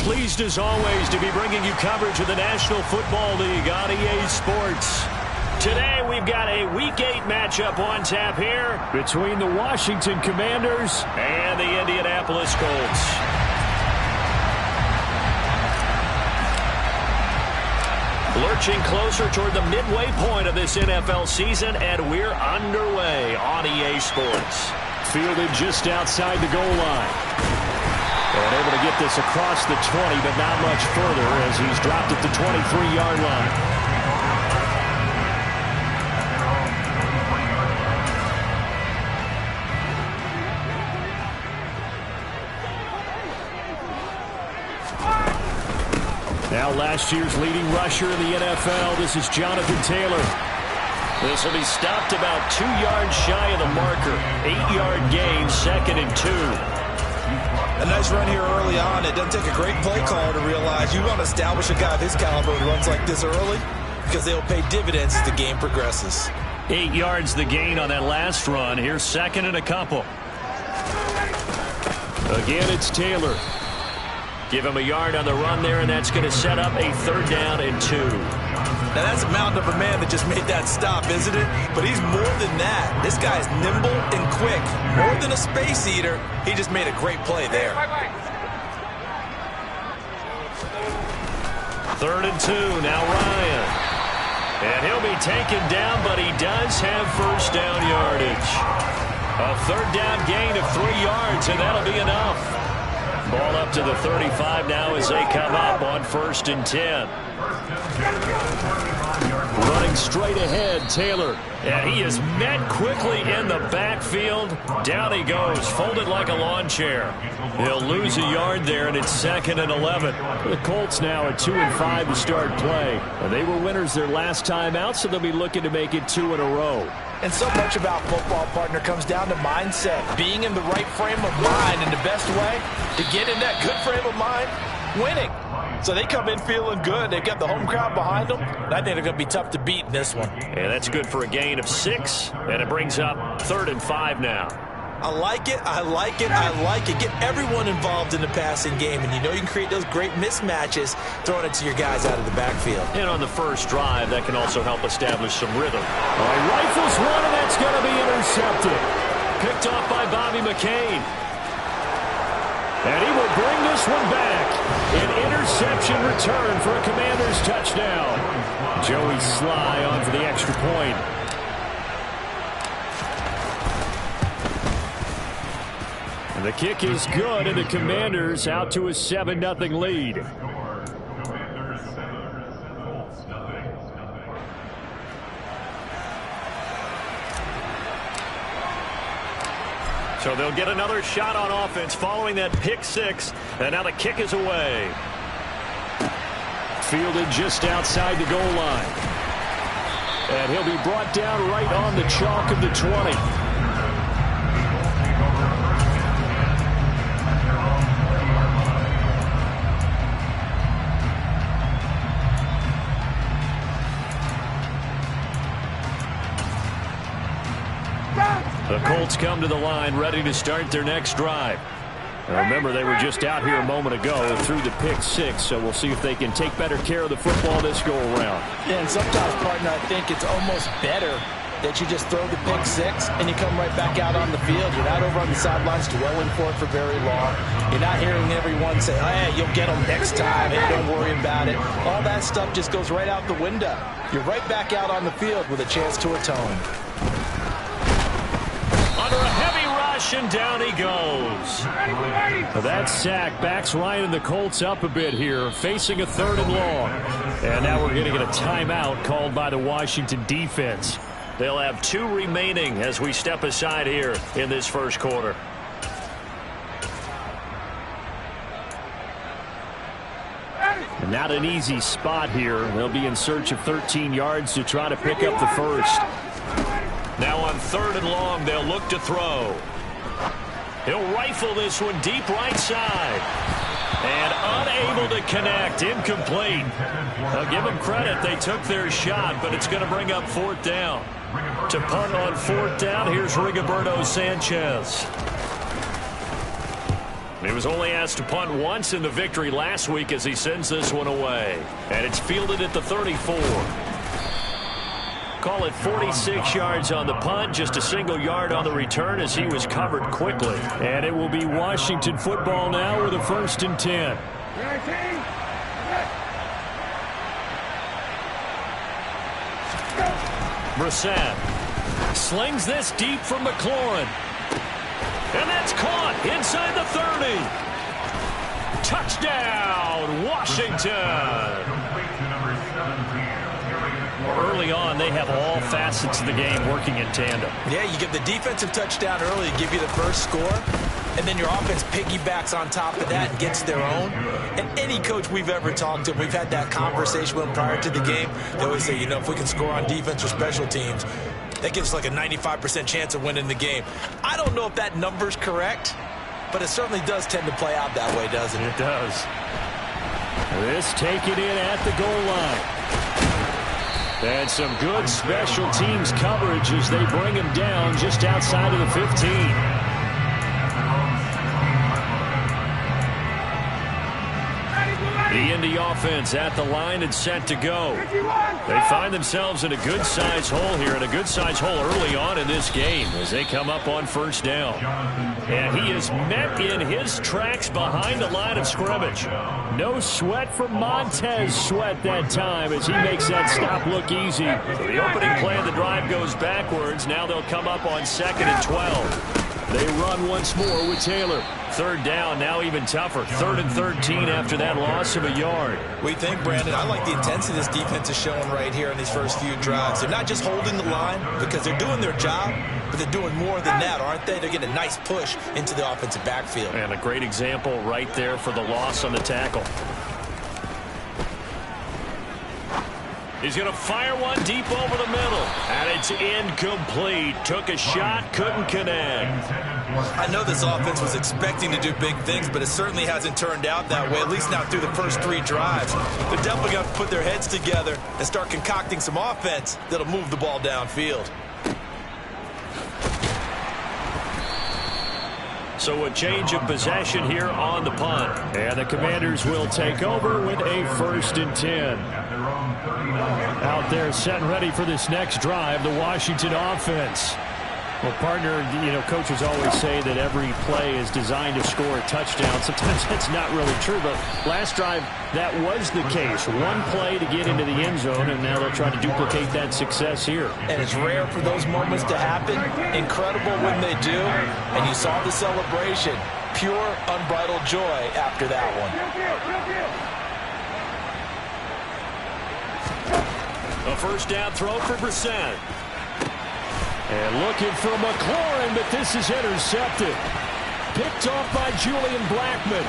pleased as always to be bringing you coverage of the National Football League on EA Sports. Today we've got a Week 8 matchup on tap here between the Washington Commanders and the Indianapolis Colts. Lurching closer toward the midway point of this NFL season, and we're underway on EA Sports. Fielded just outside the goal line. And able to get this across the 20, but not much further as he's dropped at the 23-yard line. Now last year's leading rusher in the NFL, this is Jonathan Taylor. This will be stopped about 2 yards shy of the marker. 8-yard gain, 2nd and 2. A nice run here early on. It doesn't take a great play caller to realize you want to establish a guy of his caliber who runs like this early because they'll pay dividends as the game progresses. 8 yards the gain on that last run. Here's 2nd and a couple. Again, it's Taylor. Give him a yard on the run there, and that's going to set up a 3rd down and 2. Now, that's a mountain of a man that just made that stop, isn't it? But he's more than that. This guy's nimble and quick. More than a space eater, he just made a great play there. 3rd and 2, now Ryan. And he'll be taken down, but he does have 1st down yardage. A 3rd down gain of 3 yards, and that'll be enough. Ball up to the 35 now as they come up on 1st and 10. Running straight ahead, Taylor. And he is met quickly in the backfield. Down he goes, folded like a lawn chair. He'll lose a yard there, and it's 2nd and 11. The Colts now at 2 and 5 to start play. And they were winners their last time out, so they'll be looking to make it 2 in a row. And so much about football, partner, comes down to mindset. Being in the right frame of mind, and the best way to get in that good frame of mind, winning. So they come in feeling good. They've got the home crowd behind them. And I think they're going to be tough to beat in this one. And that's good for a gain of 6. And it brings up 3rd and 5 now. I like it, I like it, I like it. Get everyone involved in the passing game, and you know you can create those great mismatches throwing it to your guys out of the backfield. And on the first drive, that can also help establish some rhythm. Rifles one, and that's going to be intercepted. Picked off by Bobby McCain. And he will bring this one back. An interception return for a Commanders touchdown. Joey Sly on for the extra point. The kick is good, and the Commanders out to a 7-0 lead. So they'll get another shot on offense following that pick 6, and now the kick is away. Fielded just outside the goal line. And he'll be brought down right on the chalk of the 20. The Colts come to the line ready to start their next drive. Now remember, they were just out here a moment ago through the pick 6, so we'll see if they can take better care of the football this go-around. Yeah, and sometimes, partner, I think it's almost better that you just throw the pick 6 and you come right back out on the field. You're not over on the sidelines dwelling for it for very long. You're not hearing everyone say, oh, hey, you'll get them next time. Hey, don't worry about it. All that stuff just goes right out the window. You're right back out on the field with a chance to atone. Under a heavy rush, and down he goes. That sack backs Ryan and the Colts up a bit here, facing a 3rd and long. And now we're going to get a timeout called by the Washington defense. They'll have 2 remaining as we step aside here in this first quarter. And not an easy spot here. They'll be in search of 13 yards to try to pick up the first. Now on 3rd and long, they'll look to throw. He'll rifle this one deep right side. And unable to connect. Incomplete. I'll give them credit. They took their shot, but it's going to bring up 4th down. To punt on 4th down, here's Rigoberto Sanchez. He was only asked to punt once in the victory last week as he sends this one away. And it's fielded at the 34. Call it 46 yards on the punt, just a single yard on the return as he was covered quickly. And it will be Washington football now with a 1st and 10. Brissett slings this deep from McLaurin. And that's caught inside the 30. Touchdown, Washington. Early on, they have all facets of the game working in tandem. Yeah, you give the defensive touchdown early to give you the first score, and then your offense piggybacks on top of that and gets their own. And any coach we've ever talked to, we've had that conversation with them prior to the game, they always say, you know, if we can score on defense or special teams, that gives us like a 95% chance of winning the game. I don't know if that number's correct, but it certainly does tend to play out that way, doesn't it? It does. This taken in at the goal line. And some good special teams coverage as they bring him down just outside of the 15. The Indy offense at the line and set to go. They find themselves in a good-sized hole here, and a good-sized hole early on in this game as they come up on 1st down. And he is met in his tracks behind the line of scrimmage. No sweat from Montez Sweat that time as he makes that stop look easy. So the opening play of the drive goes backwards. Now they'll come up on 2nd and 12. They run once more with Taylor. 3rd down, now even tougher. 3rd and 13 after that loss of a yard. We think, Brandon, I like the intensity this defense is showing right here in these first few drives. They're not just holding the line because they're doing their job, but they're doing more than that, aren't they? They're getting a nice push into the offensive backfield. And a great example right there for the loss on the tackle. He's going to fire one deep over the middle. And it's incomplete. Took a shot, couldn't connect. I know this offense was expecting to do big things, but it certainly hasn't turned out that way, at least not through the first 3 drives. They're definitely going to put their heads together and start concocting some offense that'll move the ball downfield. So a change of possession here on the punt. And the Commanders will take over with a 1st and 10. Out there set and ready for this next drive, the Washington offense. Well, partner, you know, coaches always say that every play is designed to score a touchdown. Sometimes that's not really true, but last drive, that was the case. One play to get into the end zone, and now they'll try to duplicate that success here. And it's rare for those moments to happen. Incredible when they do. And you saw the celebration. Pure, unbridled joy after that one. A 1st down throw for Brissett. And looking for McLaurin, but this is intercepted. Picked off by Julian Blackmon.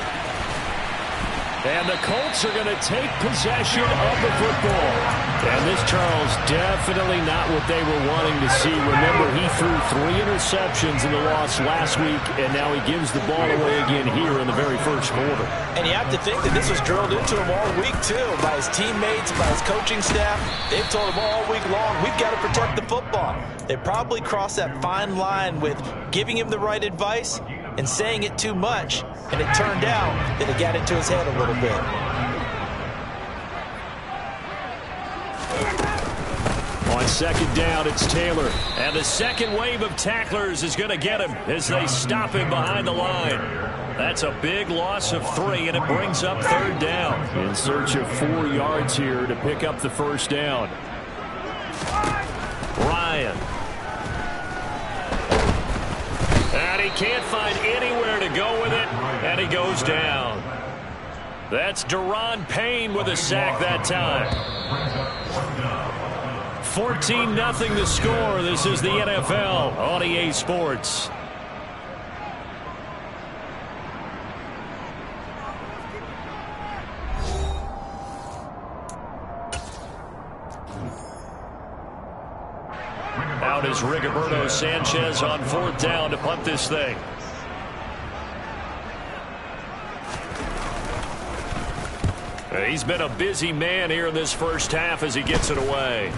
And the Colts are going to take possession of the football. And this, Charles, definitely not what they were wanting to see. Remember, he threw 3 interceptions in the loss last week, and now he gives the ball away again here in the very first quarter. And you have to think that this was drilled into him all week, too, by his teammates, by his coaching staff. They've told him all week long, we've got to protect the football. They probably crossed that fine line with giving him the right advice and saying it too much, and it turned out that it got into his head a little bit. On 2nd down, it's Taylor. And the second wave of tacklers is going to get him as they stop him behind the line. That's a big loss of 3, and it brings up 3rd down. In search of 4 yards here to pick up the 1st down. Ryan. And he can't find anywhere to go with it, and he goes down. That's Deron Payne with a sack that time. 14-0 the score. This is the NFL on EA Sports. Out is Rigoberto Sanchez on 4th down to punt this thing. He's been a busy man here in this first half as he gets it away.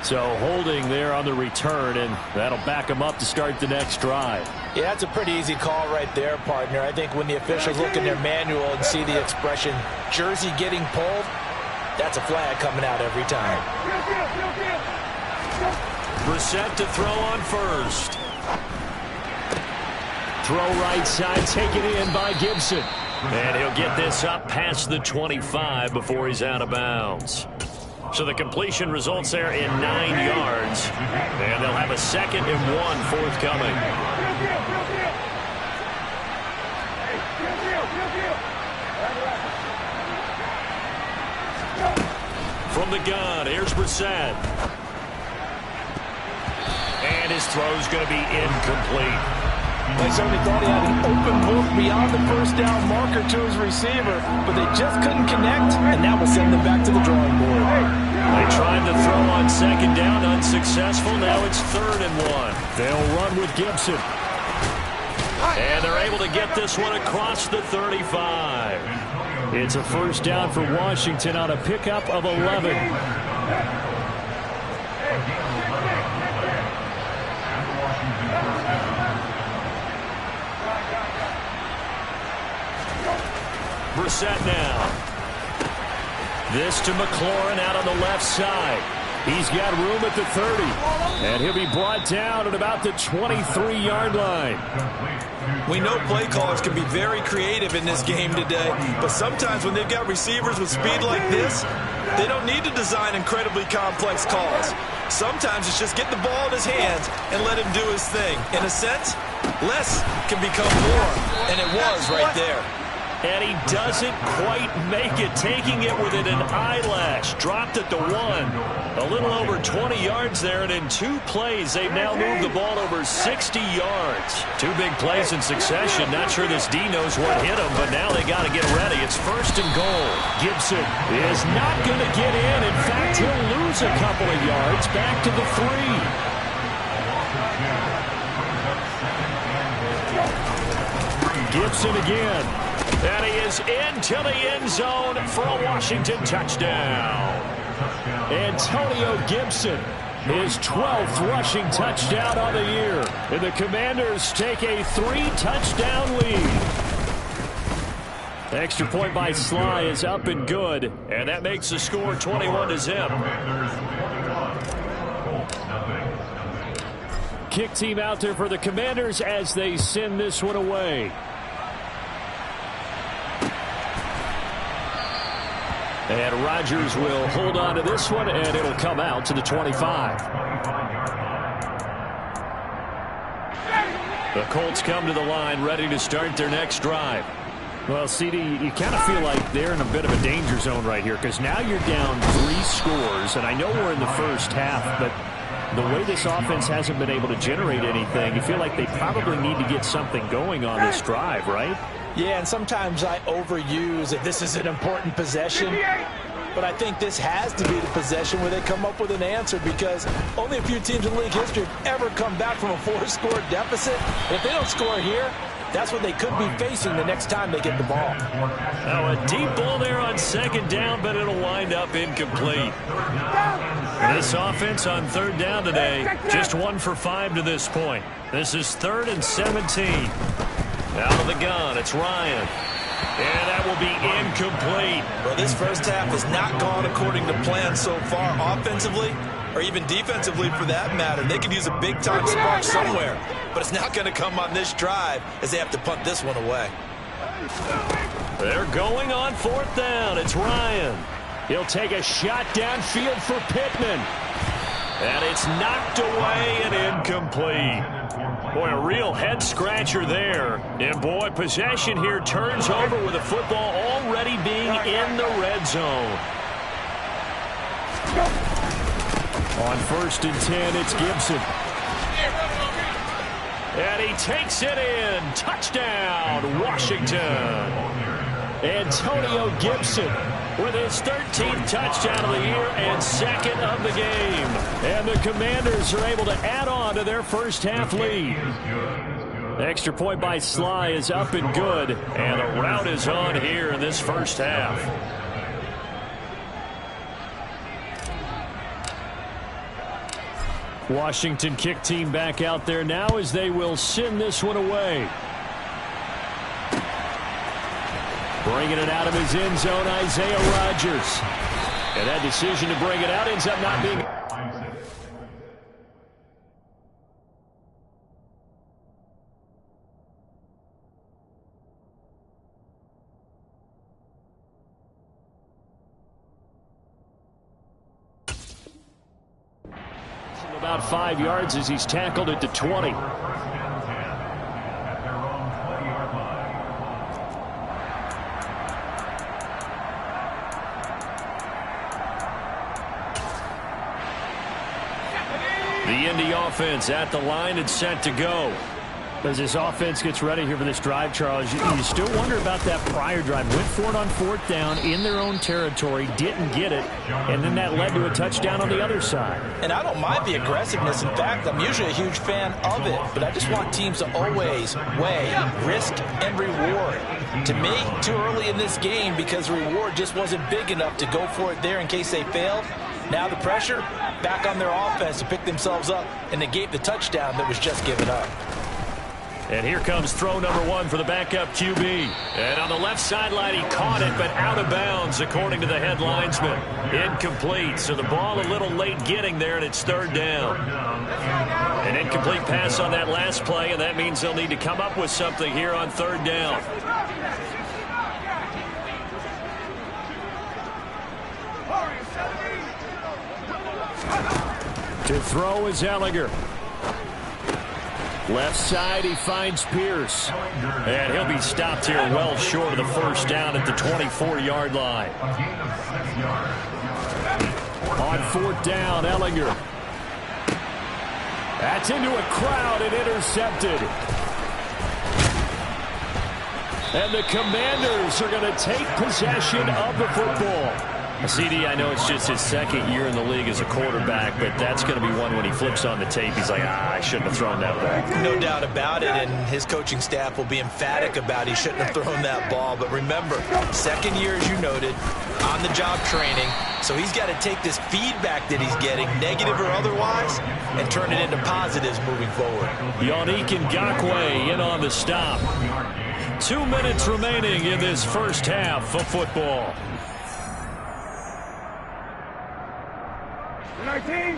So holding there on the return, and that'll back them up to start the next drive. Yeah, that's a pretty easy call right there, partner. I think when the officials look in their manual and see the expression, jersey getting pulled, that's a flag coming out every time. Brissett to throw on first. Throw right side, taken in by Gibson. And he'll get this up past the 25 before he's out of bounds. So the completion results there in 9 yards. And they'll have a 2nd and 1 forthcoming. From the gun, here's Brissett. And his throw's going to be incomplete. I certainly thought he had an open look beyond the first down marker to his receiver, but they just couldn't connect, and that will send them back to the drawing board. They tried to throw on 2nd down, unsuccessful. Now it's 3rd and 1. They'll run with Gibson. And they're able to get this one across the 35. It's a 1st down for Washington on a pickup of 11. Brissett now. This to McLaurin out on the left side. He's got room at the 30. And he'll be brought down at about the 23-yard line. We know play callers can be very creative in this game today, but sometimes when they've got receivers with speed like this, they don't need to design incredibly complex calls. Sometimes it's just get the ball in his hands and let him do his thing. In a sense, less can become more, and it was right there. And he doesn't quite make it, taking it within an eyelash. Dropped at the 1. A little over 20 yards there, and in 2 plays, they've now moved the ball over 60 yards. 2 big plays in succession. Not sure this D knows what hit him, but now they got to get ready. It's 1st and goal. Gibson is not going to get in. In fact, he'll lose a couple of yards back to the 3. Gibson again. And he is into the end zone for a Washington touchdown. Antonio Gibson, his 12th rushing touchdown on the year. And the Commanders take a 3-touchdown lead. Extra point by Sly is up and good. And that makes the score 21-0. Kick team out there for the Commanders as they send this one away. And Rodgers will hold on to this one, and it'll come out to the 25. The Colts come to the line, ready to start their next drive. Well, CD, you kind of feel like they're in a bit of a danger zone right here, because now you're down 3 scores, and I know we're in the first half, but the way this offense hasn't been able to generate anything, you feel like they probably need to get something going on this drive, right? Yeah, and sometimes I overuse that this is an important possession, but I think this has to be the possession where they come up with an answer, because only a few teams in league history have ever come back from a 4-score deficit. If they don't score here, that's what they could be facing the next time they get the ball. Now a deep ball there on 2nd down, but it'll wind up incomplete. This offense on 3rd down today, just 1 for 5 to this point. This is 3rd and 17. Out of the gun, it's Ryan. And that will be incomplete. Well, this first half has not gone according to plan so far offensively, or even defensively for that matter. They could use a big-time spark somewhere, but it's not going to come on this drive as they have to punt this one away. They're going on 4th down. It's Ryan. He'll take a shot downfield for Pittman. And it's knocked away and incomplete. Boy, a real head-scratcher there. And, boy, possession here turns over with the football already being in the red zone. On 1st and 10, it's Gibson. And he takes it in. Touchdown, Washington. Antonio Gibson with his 13th touchdown of the year and 2nd of the game. And the Commanders are able to add on to their first half lead. Extra point by Sly is up and good. And the route is on here in this first half. Washington kick team back out there now as they will send this one away. Bringing it out of his end zone, Isaiah Rodgers. And that decision to bring it out ends up not being... About 5 yards as he's tackled at the 20. The Indy offense at the line and set to go. As this offense gets ready here for this drive, Charles, you still wonder about that prior drive. Went for it on 4th down in their own territory, didn't get it, and then that led to a touchdown on the other side. And I don't mind the aggressiveness. In fact, I'm usually a huge fan of it, but I just want teams to always weigh risk and reward. To me, too early in this game because the reward just wasn't big enough to go for it there in case they failed. Now the pressure back on their offense to pick themselves up and negate the touchdown that was just given up. And here comes throw number 1 for the backup QB. And on the left sideline, he caught it, but out of bounds, according to the head linesman. Incomplete, so the ball a little late getting there, and it's 3rd down. An incomplete pass on that last play, and that means they'll need to come up with something here on 3rd down. To throw is Ellinger. Left side, he finds Pierce. And he'll be stopped here well short of the 1st down at the 24-yard line. On 4th down, Ellinger. That's into a crowd and intercepted. And the Commanders are going to take possession of the football. CD, I know it's just his 2nd year in the league as a quarterback, but that's going to be one when he flips on the tape. He's like, I shouldn't have thrown that ball. No doubt about it, and his coaching staff will be emphatic about he shouldn't have thrown that ball. But remember, 2nd year, as you noted, on-the-job training, so he's got to take this feedback that he's getting, negative or otherwise, and turn it into positives moving forward. Yannick Ngakoue in on the stop. 2 minutes remaining in this first half of football. 19.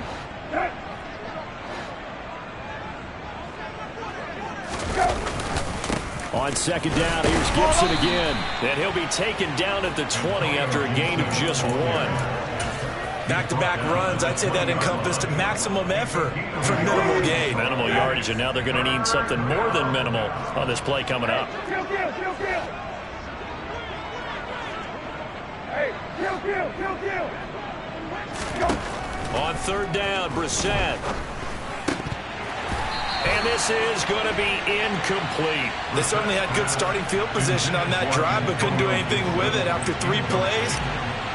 On 2nd down, here's Gibson again. And he'll be taken down at the 20 after a gain of just 1. Back-to-back runs, I'd say that encompassed maximum effort for minimal gain. Minimal yardage, and now they're going to need something more than minimal on this play coming up. On 3rd down, Brissett. And this is going to be incomplete. They certainly had good starting field position on that drive, but couldn't do anything with it after 3 plays.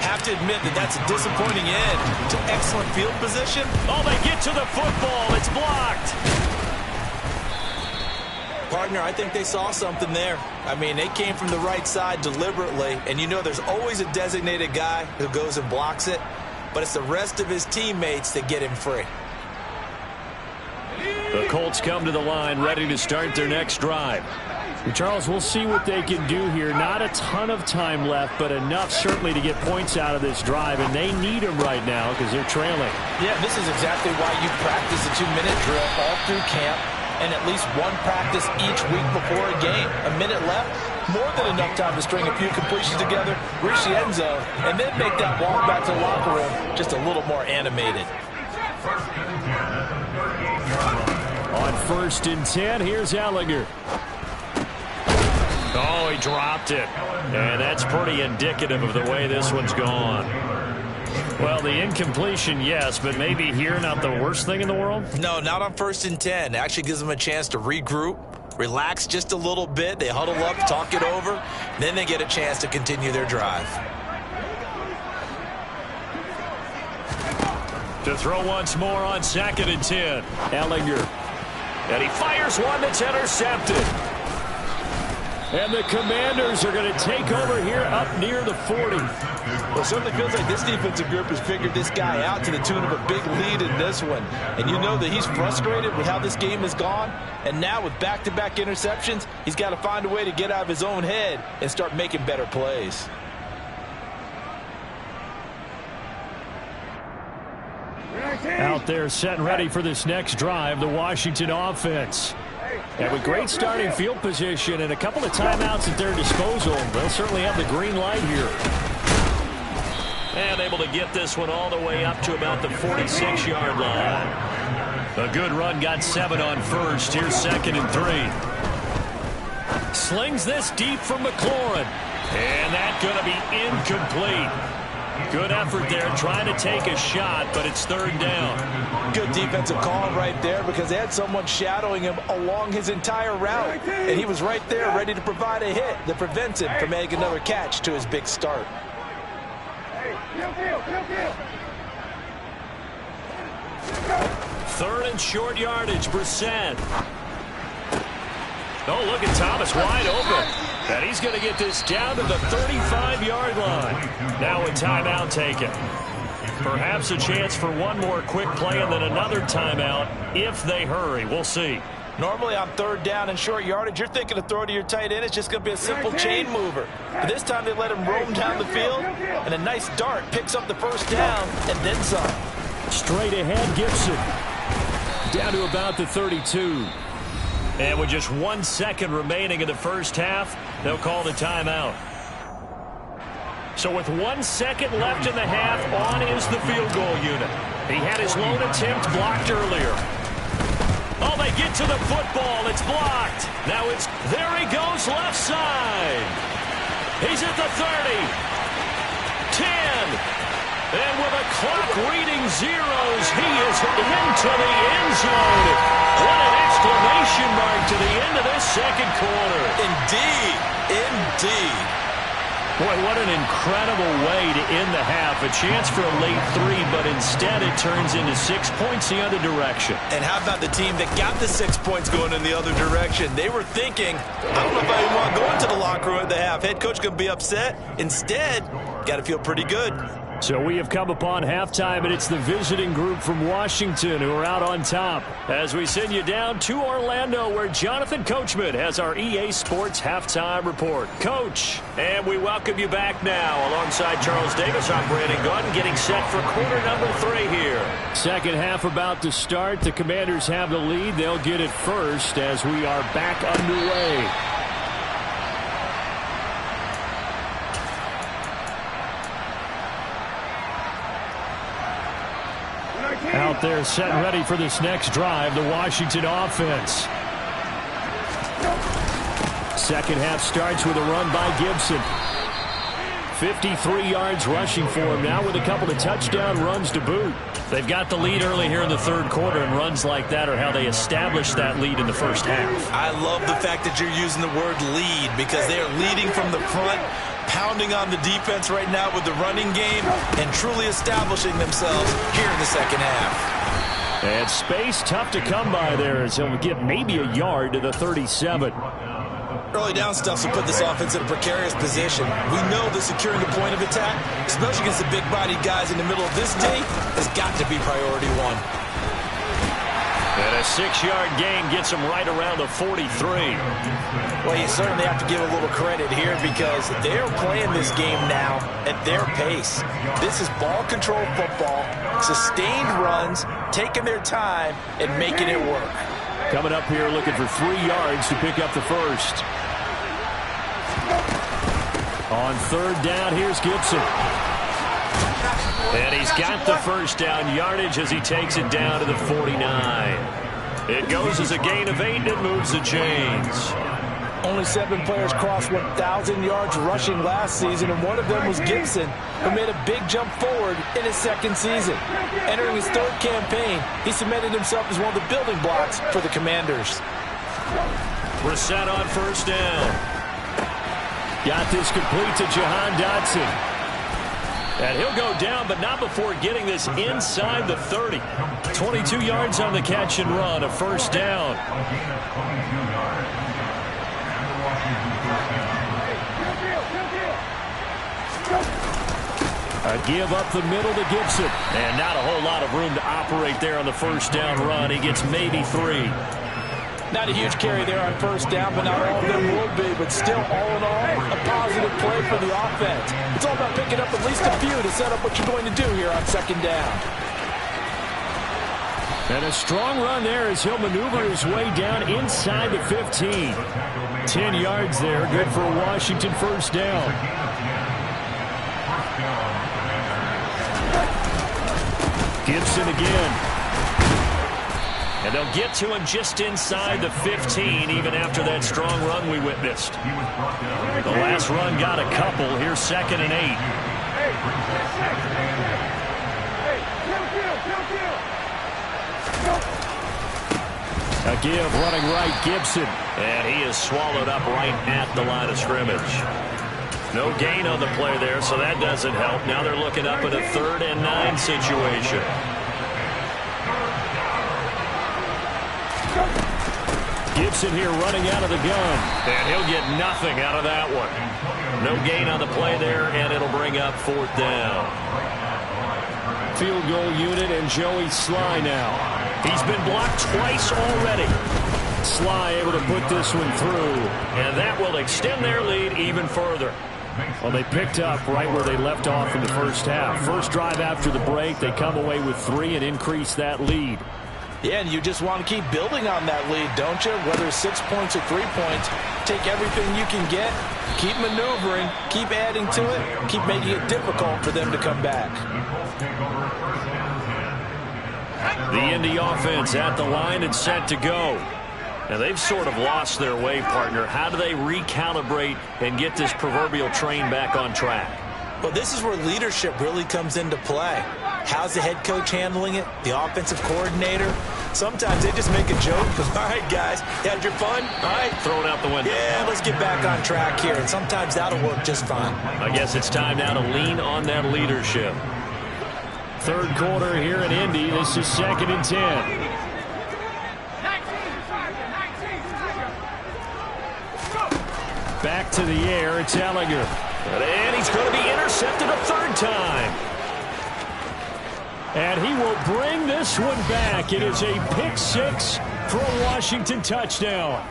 Have to admit that that's a disappointing end to excellent field position. Oh, they get to the football. It's blocked. Partner, I think they saw something there. I mean, they came from the right side deliberately, and you know there's always a designated guy who goes and blocks it, but it's the rest of his teammates that get him free. The Colts come to the line ready to start their next drive. Charles, we'll see what they can do here. Not a ton of time left, but enough certainly to get points out of this drive, and they need them right now because they're trailing. Yeah, this is exactly why you practice a 2-minute drill all through camp and at least one practice each week before a game. A minute left, more than enough time to string a few completions together, reach the end zone, and then make that walk back to the locker room just a little more animated. On 1st and 10, here's Ellinger. Oh, he dropped it. And that's pretty indicative of the way this one's gone. Well, the incompletion, yes, but maybe here not the worst thing in the world? No, not on 1st and 10. It actually gives them a chance to regroup, relax just a little bit. They huddle up, talk it over. Then they get a chance to continue their drive. To throw once more on 2nd and 10. Ellinger. And he fires one that's intercepted. And the Commanders are going to take over here up near the 40. Well, it certainly feels like this defensive group has figured this guy out to the tune of a big lead in this one. And you know that he's frustrated with how this game has gone. And now with back-to-back interceptions, he's got to find a way to get out of his own head and start making better plays. Out there set and ready for this next drive, the Washington offense. And with great starting field position and a couple of timeouts at their disposal, they'll certainly have the green light here. And able to get this one all the way up to about the 46-yard line. A good run got 7 on first. Here's 2nd and 3. Slings this deep from McLaurin. And that's going to be incomplete. Good effort there trying to take a shot, but it's 3rd down. Good defensive call right there because they had someone shadowing him along his entire route. And he was right there ready to provide a hit that prevents him from making another catch to his big start. 3rd and short yardage, Brissett. Oh, look at Thomas wide open. And he's going to get this down to the 35-yard line. Now a timeout taken. Perhaps a chance for one more quick play and then another timeout if they hurry. We'll see. Normally on 3rd down and short yardage, you're thinking of throw to your tight end. It's just going to be a simple chain mover. But this time they let him roam down the field, and a nice dart picks up the 1st down and then some. Straight ahead, Gibson. Down to about the 32. And with just 1 second remaining in the first half, they'll call the timeout. So with 1 second left in the half, on is the field goal unit. He had his lone attempt blocked earlier. Oh, they get to the football. It's blocked. Now it's, there he goes, left side. He's at the 30. 10. And with a clock reading zeros, he is into the end zone. What an exclamation mark to the end of this 2nd quarter. Indeed. Indeed. Boy, what an incredible way to end the half. A chance for a late 3, but instead it turns into 6 points the other direction. And how about the team that got the 6 points going in the other direction? They were thinking, I don't know if I even want to go into the locker room at the half. Head coach going to be upset. Instead, got to feel pretty good. So we have come upon halftime, and it's the visiting group from Washington who are out on top. As we send you down to Orlando, where Jonathan Coachman has our EA Sports Halftime Report. Coach, and we welcome you back now. Alongside Charles Davis, I'm Brandon Gunn, getting set for quarter number 3 here. Second half about to start. The Commanders have the lead. They'll get it first as we are back underway. Out there set and ready for this next drive, the Washington offense. Second half starts with a run by Gibson. 53 yards rushing for him now with a couple of touchdown runs to boot. They've got the lead early here in the 3rd quarter, and runs like that are how they establish that lead in the first half. I love the fact that you're using the word lead because they are leading from the front, pounding on the defense right now with the running game and truly establishing themselves here in the 2nd half. And space tough to come by there as he'll get maybe a yard to the 37. Early down stuff will put this offense in a precarious position. We know that securing the point of attack, especially against the big-bodied guys in the middle of this day, has got to be priority 1. And a 6-yard gain gets him right around the 43. Well, you certainly have to give a little credit here because they're playing this game now at their pace. This is ball control football, sustained runs, taking their time, and making it work. Coming up here looking for 3 yards to pick up the first. On 3rd down, here's Gibson. And he's got the first down yardage as he takes it down to the 49. It goes as a gain of 8 and it moves the chains. Only 7 players crossed 1,000 yards rushing last season, and one of them was Gibson, who made a big jump forward in his 2nd season. Entering his 3rd campaign, he cemented himself as one of the building blocks for the Commanders. Brissett on 1st down. Got this complete to Jahan Dotson. And he'll go down, but not before getting this inside the 30. 22 yards on the catch and run, a 1st down. A give up the middle to Gibson. And not a whole lot of room to operate there on the first down run. He gets maybe 3. Not a huge carry there on first down, but not all of them will be. But still, all in all, a positive play for the offense. It's all about picking up at least a few to set up what you're going to do here on second down. And a strong run there as he'll maneuver his way down inside the 15. 10 yards there, good for a Washington first down. Gibson again. And they'll get to him just inside the 15, even after that strong run we witnessed. The last run got a couple. Here's 2nd and 8. A give running right, Gibson. And he is swallowed up right at the line of scrimmage. No gain on the play there, so that doesn't help. Now they're looking up at a 3rd and 9 situation. Gibson here running out of the gun. And he'll get nothing out of that one. No gain on the play there, and it'll bring up 4th down. Field goal unit and Joey Sly now. He's been blocked twice already. Sly able to put this one through, and that will extend their lead even further. Well, they picked up right where they left off in the first half. First drive after the break, they come away with 3 and increase that lead. Yeah, and you just want to keep building on that lead, don't you? Whether it's 6 points or 3 points, take everything you can get, keep maneuvering, keep adding to it, keep making it difficult for them to come back. The Indy offense at the line and set to go. And they've sort of lost their way, partner. How do they recalibrate and get this proverbial train back on track? Well, this is where leadership really comes into play. How's the head coach handling it? The offensive coordinator? Sometimes they just make a joke. All right, guys, you had your fun? All right. Throw it out the window. Yeah, let's get back on track here. And sometimes that'll work just fine. I guess it's time now to lean on that leadership. Third quarter here in Indy. This is 2nd and 10. Back to the air, it's Ellinger. And he's going to be intercepted a 3rd time. And he will bring this one back. It is a pick 6 for a Washington touchdown.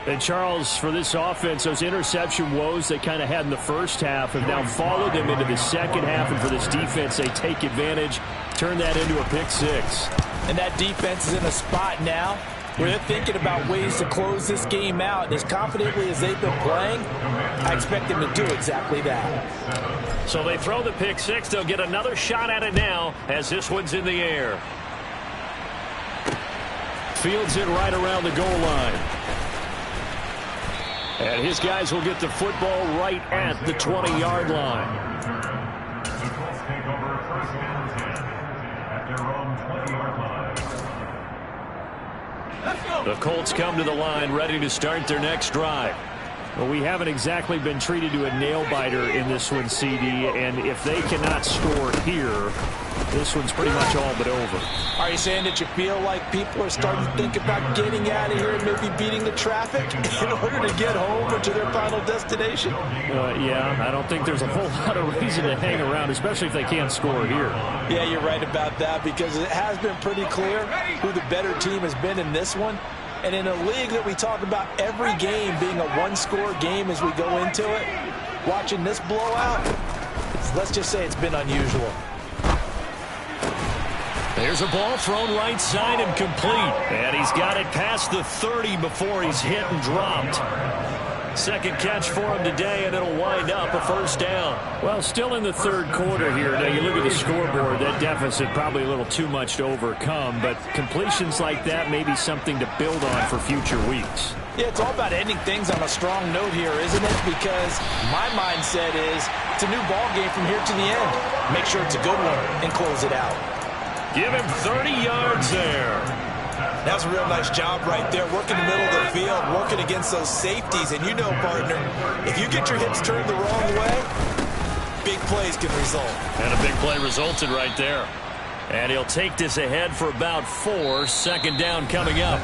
And Charles, for this offense, those interception woes they kind of had in the first half have now followed them into the second half. And for this defense, they take advantage, turn that into a pick 6. And that defense is in a spot now where they're thinking about ways to close this game out. And as confidently as they've been playing, I expect them to do exactly that. So they throw the pick 6. They'll get another shot at it now as this one's in the air. Fields it right around the goal line. And his guys will get the football right at the 20-yard line. The Colts come to the line ready to start their next drive. Well, we haven't exactly been treated to a nail-biter in this one, CD, and if they cannot score here, this one's pretty much all but over. Are you saying that you feel like people are starting to think about getting out of here and maybe beating the traffic in order to get home or to their final destination? Yeah, I don't think there's a whole lot of reason to hang around, especially if they can't score here. Yeah, you're right about that, because it has been pretty clear who the better team has been in this one. And in a league that we talk about every game being a one-score game as we go into it, watching this blowout, let's just say it's been unusual. There's a ball thrown right side and complete. And he's got it past the 30 before he's hit and dropped. Second catch for him today, and it'll wind up a first down. Well, still in the third quarter here. Now, you look at the scoreboard, that deficit probably a little too much to overcome, but completions like that may be something to build on for future weeks. Yeah, it's all about ending things on a strong note here, isn't it? Because my mindset is it's a new ball game from here to the end. Make sure it's a good one and close it out. Give him 30 yards there. That's a real nice job right there, working the middle of the field, working against those safeties. And you know, partner, if you get your hips turned the wrong way, big plays can result. And a big play resulted right there. And he'll take this ahead for about 4. Second down coming up.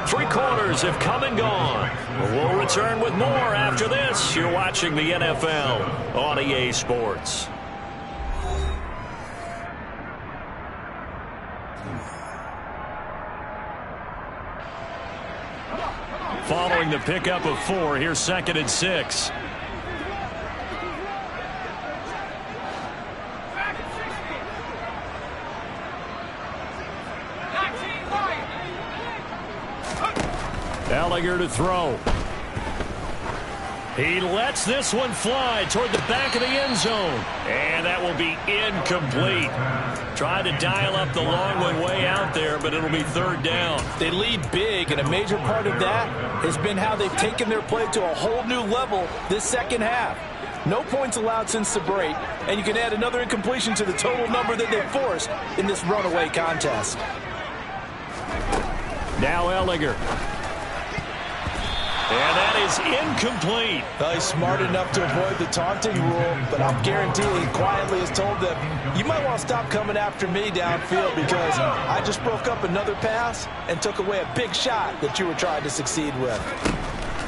3 quarters have come and gone. We'll return with more after this. You're watching the NFL on EA Sports. Following the pickup of 4, here's 2nd and 6. Ellinger to throw. He lets this one fly toward the back of the end zone. And that will be incomplete. Tried to dial up the long one way out there, but it'll be 3rd down. They lead big, and a major part of that has been how they've taken their play to a whole new level this second half. No points allowed since the break, and you can add another incompletion to the total number that they've forced in this runaway contest. Now Ellinger. And that is incomplete. Well, he's smart enough to avoid the taunting rule, but I'm guaranteeing he quietly has told them, you might want to stop coming after me downfield because I just broke up another pass and took away a big shot that you were trying to succeed with.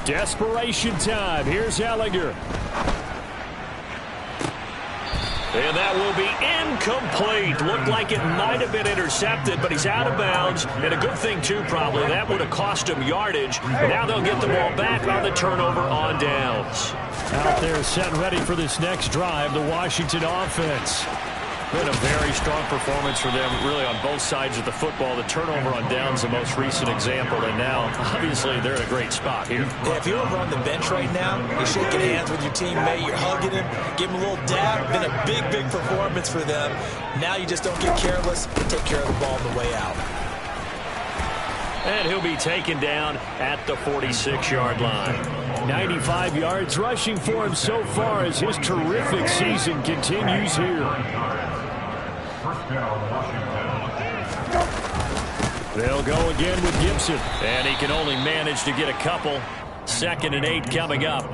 Desperation time. Here's Ellinger. And that will be incomplete. Looked like it might have been intercepted, but he's out of bounds. And a good thing, too, probably. That would have cost him yardage. But now they'll get the ball back on the turnover on downs. Out there set ready for this next drive, the Washington offense. Been a very strong performance for them, really, on both sides of the football. The turnover on downs, the most recent example, and now, obviously, they're in a great spot here. Yeah, if you're over on the bench right now, you're shaking hands with your teammate, you're hugging him, give him a little dab. Been a big, big performance for them. Now you just don't get careless and take care of the ball on the way out. And he'll be taken down at the 46-yard line. 95 yards rushing for him so far as his terrific season continues here. They'll go again with Gibson. And he can only manage to get a couple. 2nd and 8 coming up.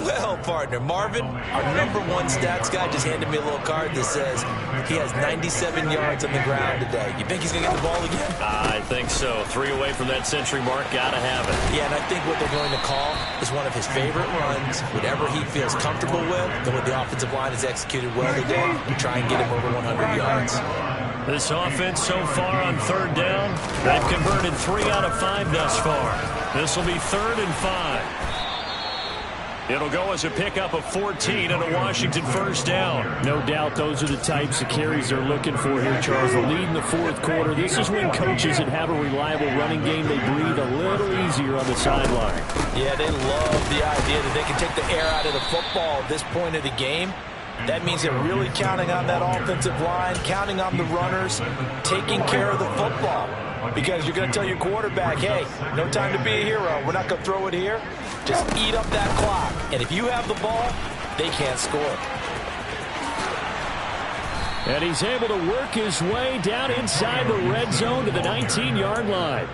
Well, partner, Marvin, our #1 stats guy just handed me a little card that says he has 97 yards on the ground today. You think he's going to get the ball again? I think so. 3 away from that century mark. Got to have it. Yeah, and I think what they're going to call is one of his favorite runs, whatever he feels comfortable with, and what the offensive line has executed well today to try and get him over 100 yards. This offense so far on 3rd down, they've converted 3 out of 5 thus far. This will be 3rd and 5. It'll go as a pickup of 14 and a Washington 1st down. No doubt those are the types of carries they're looking for here, Charles. The lead in the 4th quarter. This is when coaches that have a reliable running game, they breathe a little easier on the sideline. Yeah, they love the idea that they can take the air out of the football at this point of the game. That means they're really counting on that offensive line, counting on the runners, taking care of the football. Because you're going to tell your quarterback, hey, no time to be a hero. We're not going to throw it here. Just eat up that clock. And if you have the ball, they can't score. And he's able to work his way down inside the red zone to the 19-yard line.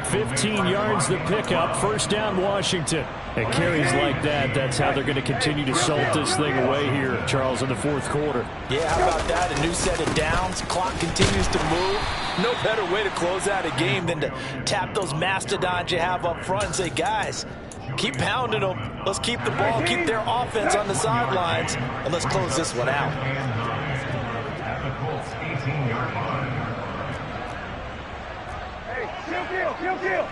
15 yards the pickup. 1st down, Washington. And carries like that, that's how they're going to continue to salt this thing away here, Charles, in the 4th quarter. Yeah, how about that? A new set of downs. Clock continues to move. No better way to close out a game than to tap those mastodons you have up front and say, guys, keep pounding them. Let's keep the ball, keep their offense on the sidelines, and let's close this one out. Hey, kill.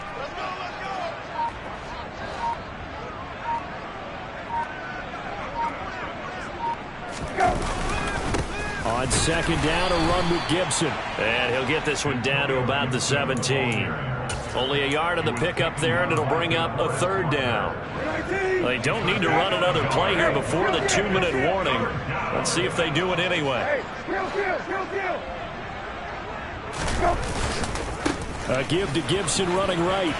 On 2nd down, a run with Gibson. And he'll get this one down to about the 17. Only a yard on the pickup there, and it'll bring up a 3rd down. They don't need to run another play here before the 2-minute warning. Let's see if they do it anyway. A give to Gibson running right.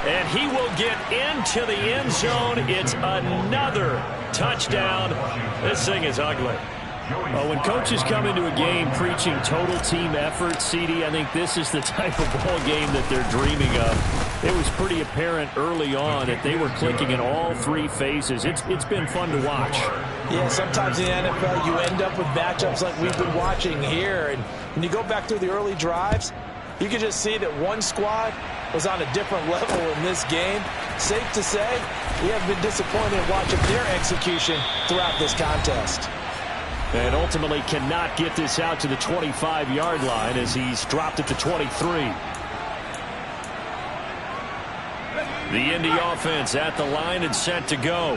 And he will get into the end zone. It's another touchdown. This thing is ugly. When coaches come into a game preaching total team effort, CD, I think this is the type of ball game that they're dreaming of. It was pretty apparent early on that they were clicking in all 3 phases. It's been fun to watch. Yeah, sometimes in the NFL you end up with matchups like we've been watching here. And when you go back through the early drives, you can just see that one squad was on a different level in this game. Safe to say, we have been disappointed in watching their execution throughout this contest. And ultimately cannot get this out to the 25-yard line as he's dropped at the 23. The Indy offense at the line and set to go.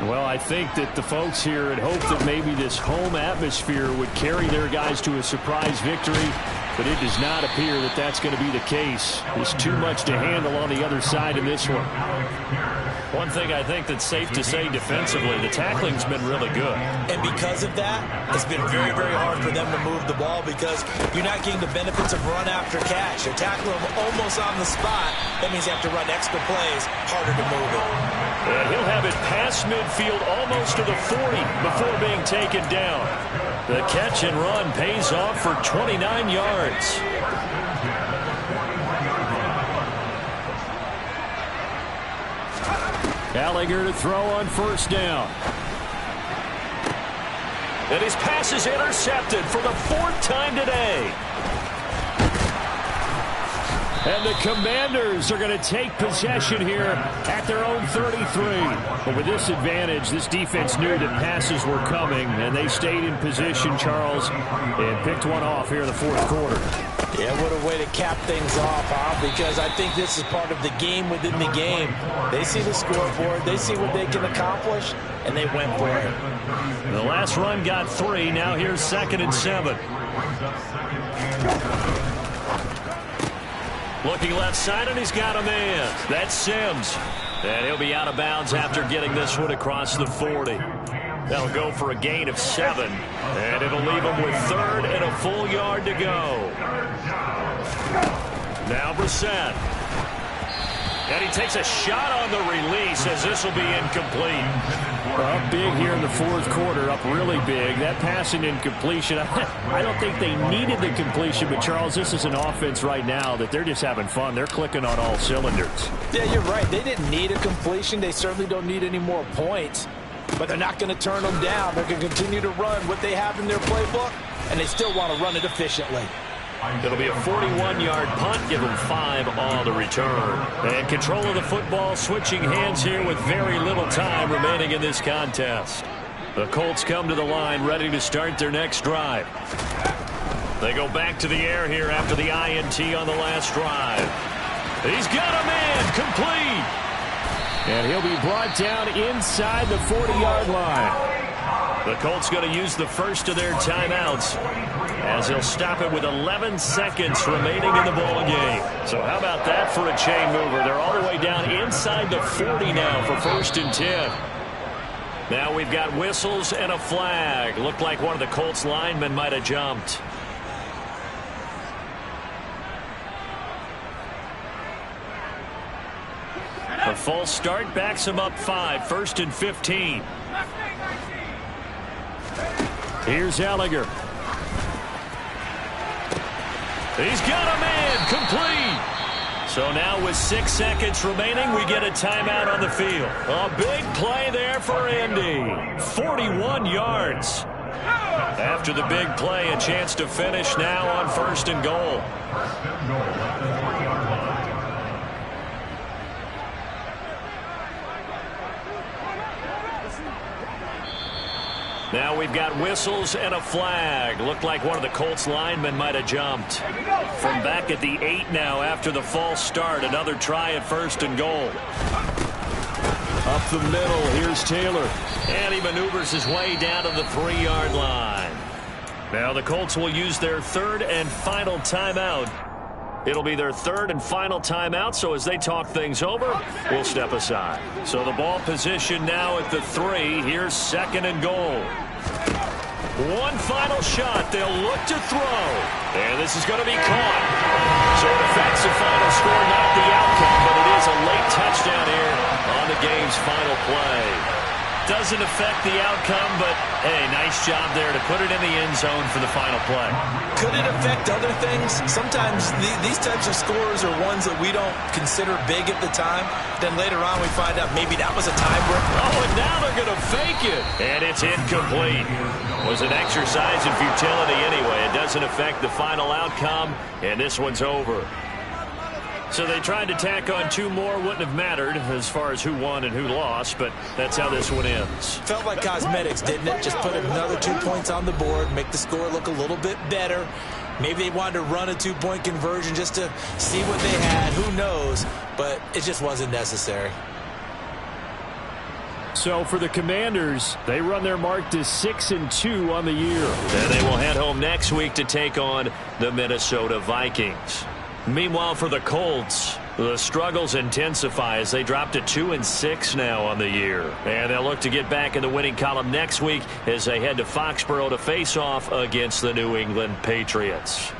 Well, I think that the folks here had hoped that maybe this home atmosphere would carry their guys to a surprise victory, but it does not appear that that's going to be the case. There's too much to handle on the other side in this one. One thing I think that's safe to say defensively, the tackling's been really good. And because of that, it's been very, very hard for them to move the ball because you're not getting the benefits of run after catch. They're tackling them almost on the spot. That means you have to run extra plays, harder to move it. And he'll have it past midfield almost to the 40 before being taken down. The catch and run pays off for 29 yards. Gallagher to throw on first down. And his pass is intercepted for the 4th time today. And the Commanders are going to take possession here at their own 33. But with this advantage, this defense knew that passes were coming, and they stayed in position, Charles, and picked one off here in the 4th quarter. Yeah, what a way to cap things off, huh? Because I think this is part of the game within the game. They see the scoreboard, they see what they can accomplish, and they went for it. The last run got 3. Now here's 2nd and 7. Looking left side, and he's got a man. That's Sims. And he'll be out of bounds after getting this one across the 40. They'll go for a gain of 7. And it'll leave him with 3rd and a full yard to go. Now Brissett. And he takes a shot on the release as this will be incomplete. Up big here in the 4th quarter, up really big. That passing incompletion, I don't think they needed the completion, but Charles, this is an offense right now that they're just having fun. They're clicking on all cylinders. Yeah, you're right. They didn't need a completion. They certainly don't need any more points, but they're not going to turn them down. They're going to continue to run what they have in their playbook, and they still want to run it efficiently. It'll be a 41-yard punt, give them 5 on the return. And control of the football, switching hands here with very little time remaining in this contest. The Colts come to the line, ready to start their next drive. They go back to the air here after the INT on the last drive. He's got a man, complete. And he'll be brought down inside the 40-yard line. The Colts going to use the first of their timeouts as he'll stop it with 11 seconds remaining in the ball game. So how about that for a chain mover? They're all the way down inside the 40 now for 1st and 10. Now we've got whistles and a flag. Looked like one of the Colts linemen might have jumped. A false start backs him up 5, 1st and 15. Here's Gallagher. He's got a man, complete. So now with 6 seconds remaining, we get a timeout on the field. A big play there for Indy. 41 yards. After the big play, a chance to finish now on 1st and goal. Now we've got whistles and a flag. Looked like one of the Colts linemen might have jumped. From back at the 8 now after the false start. Another try at 1st and goal. Up the middle, here's Taylor. And he maneuvers his way down to the 3-yard line. Now the Colts will use their 3rd and final timeout. It'll be their 3rd and final timeout, so as they talk things over, we'll step aside. So the ball position now at the 3. Here's 2nd and goal. One final shot. They'll look to throw. And this is going to be caught. So an offensive final score, not the outcome, but it is a late touchdown here on the game's final play. doesn't affect the outcome, but, hey, nice job there to put it in the end zone for the final play. Could it affect other things? Sometimes these types of scores are ones that we don't consider big at the time. Then later on we find out maybe that was a tiebreaker. Oh, and now they're going to fake it. And it's incomplete. It was an exercise in futility anyway. It doesn't affect the final outcome, and this one's over. So they tried to tack on 2 more. Wouldn't have mattered as far as who won and who lost, but that's how this one ends. Felt like cosmetics, didn't it? Just put another 2 points on the board, make the score look a little bit better. Maybe they wanted to run a 2-point conversion just to see what they had. Who knows? But it just wasn't necessary. So for the Commanders, they run their mark to 6-2 on the year. And they will head home next week to take on the Minnesota Vikings. Meanwhile, for the Colts, the struggles intensify as they drop to 2-6 now on the year. And they'll look to get back in the winning column next week as they head to Foxborough to face off against the New England Patriots.